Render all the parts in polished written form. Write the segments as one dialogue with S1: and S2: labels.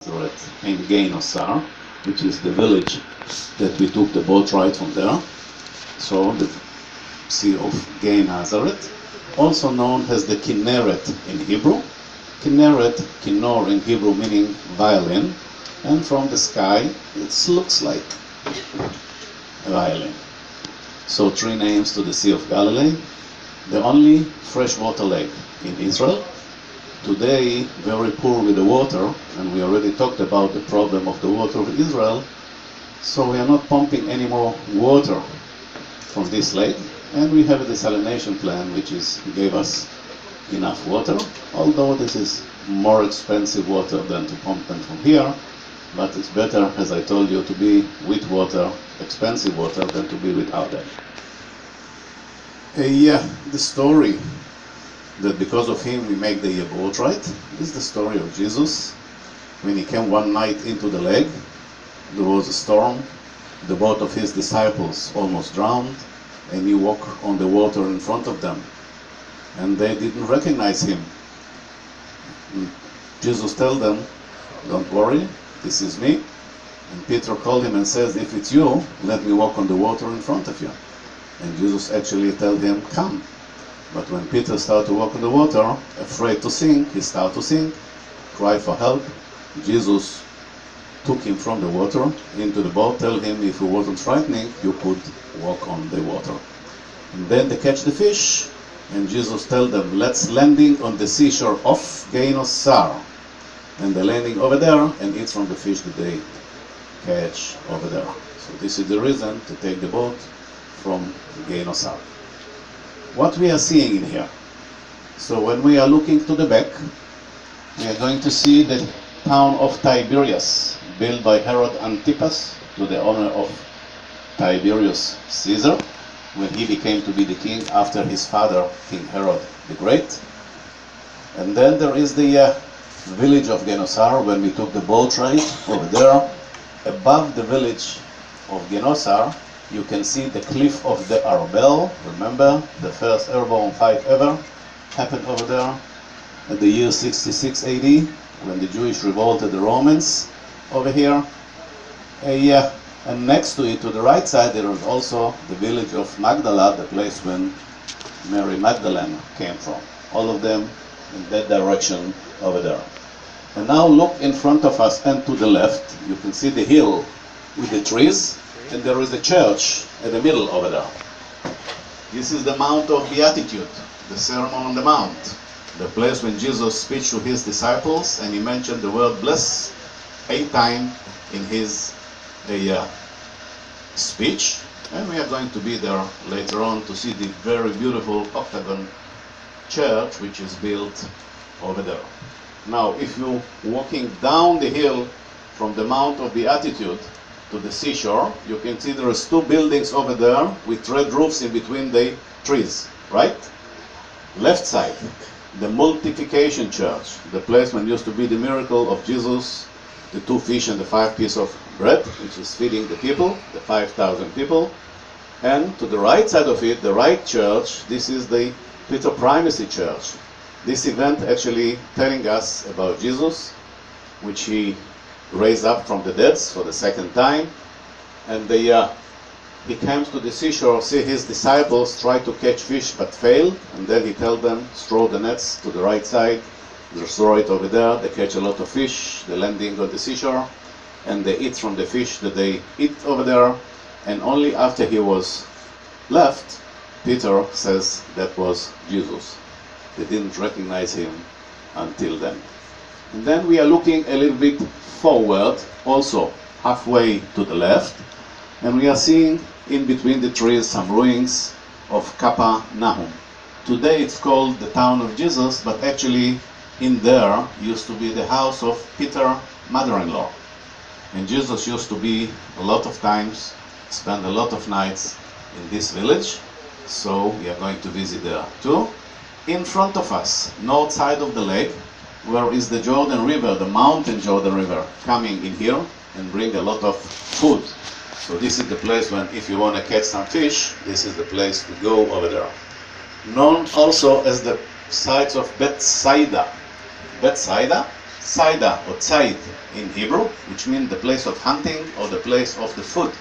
S1: in Gainosar, which is the village that we took the boat ride from there. So the Sea of Gennesaret, also known as the Kinneret in Hebrew. Kinneret, Kinnor in Hebrew meaning violin, and from the sky it looks like a violin. So three names to the Sea of Galilee, the only freshwater lake in Israel. Today, very poor with the water, and we already talked about the problem of the water of Israel, so we are not pumping any more water from this lake, and we have a desalination plant which gave us enough water, although this is more expensive water than to pump them from here, but it's better, as I told you, to be with water, expensive water, than to be without it. The story that because of him we make the boat ride is the story of Jesus. When he came one night into the lake, there was a storm, the boat of his disciples almost drowned, and he walked on the water in front of them, and they didn't recognize him. Jesus told them, "Don't worry, this is me." And Peter called him and says, "If it's you, let me walk on the water in front of you." And Jesus actually told him, "Come." But when Peter started to walk on the water, afraid to sink, he started to sink, cry for help. Jesus took him from the water into the boat, tell him if he wasn't frightening, you could walk on the water. And then they catch the fish, and Jesus told them, "Let's landing on the seashore of Gainosar." And they're landing over there and eat from the fish that they catch over there. So this is the reason to take the boat from Gainosar. What we are seeing in here. So when we are looking to the back, we are going to see the town of Tiberias, built by Herod Antipas to the honor of Tiberius Caesar, when he became to be the king after his father, King Herod the Great. And then there is the village of Genosar, when we took the boat ride over there. Above the village of Genosar, you can see the cliff of the Arbel. Remember, the first airborne fight ever happened over there at the year 66 AD, when the Jewish revolted the Romans over here. And next to it, to the right side, there is also the village of Magdala, the place when Mary Magdalene came from. All of them in that direction over there. And now look in front of us and to the left, you can see the hill with the trees, and there is a church in the middle over there. This is the Mount of Beatitude, the Sermon on the Mount, the place when Jesus speaks to his disciples, and he mentioned the word bless 8 times in his speech. And we are going to be there later on to see the very beautiful octagon church which is built over there. Now, if you're walking down the hill from the Mount of Beatitude to the seashore, you can see there is 2 buildings over there with red roofs in between the trees, right? Left side, the Multiplication Church, the place when used to be the miracle of Jesus, the 2 fish and the 5 pieces of bread, which is feeding the people, the 5,000 people. And to the right side of it, the right church, this is the Peter Primacy Church. This event actually telling us about Jesus, which he raised up from the dead for the second time. And he comes to the seashore, see his disciples try to catch fish but failed, and then he tells them, throw the nets to the right side, they throw it over there, they catch a lot of fish, they landing on the seashore, and they eat from the fish that they eat over there. And only after he was left, Peter says that was Jesus. They didn't recognize him until then. And then we are looking a little bit forward, also halfway to the left, and we are seeing in between the trees some ruins of Capernaum. Today it's called the town of Jesus, but actually in there used to be the house of Peter's mother-in-law. And Jesus used to be a lot of times, spend a lot of nights in this village, so we are going to visit there too. In front of us, north side of the lake, where is the Jordan River, the mountain Jordan River, coming in here and bring a lot of food. So this is the place when, if you want to catch some fish, this is the place to go over there. Known also as the sites of Bethsaida. Bethsaida Saida or Tzait in Hebrew, which means the place of hunting or the place of the food.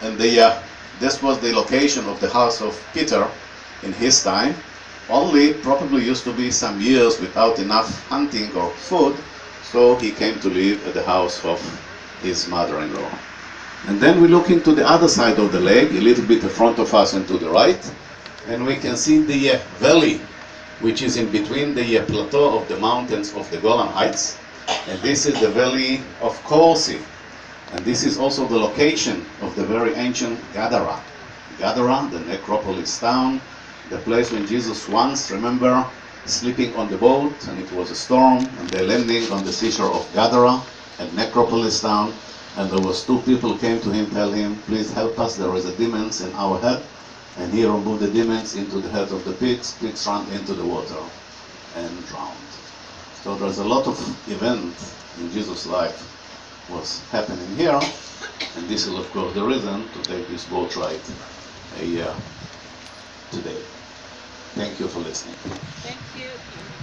S1: And this was the location of the house of Peter in his time. Only probably used to be some years without enough hunting or food, so he came to live at the house of his mother-in-law. And then we look into the other side of the lake, a little bit in front of us and to the right, and we can see the valley, which is in between the plateau of the mountains of the Golan Heights. And this is the valley of Corsi. And this is also the location of the very ancient Gadara. Gadara, the necropolis town, the place when Jesus once, remember, sleeping on the boat, and it was a storm, and they landing on the seashore of Gadara, and necropolis town, and there was two people came to him, tell him, please help us, there is a demons in our head, and he removed the demons into the head of the pigs ran into the water and drowned. So there's a lot of events in Jesus' life was happening here, and this is of course the reason to take this boat ride today. Thank you for listening.
S2: Thank you.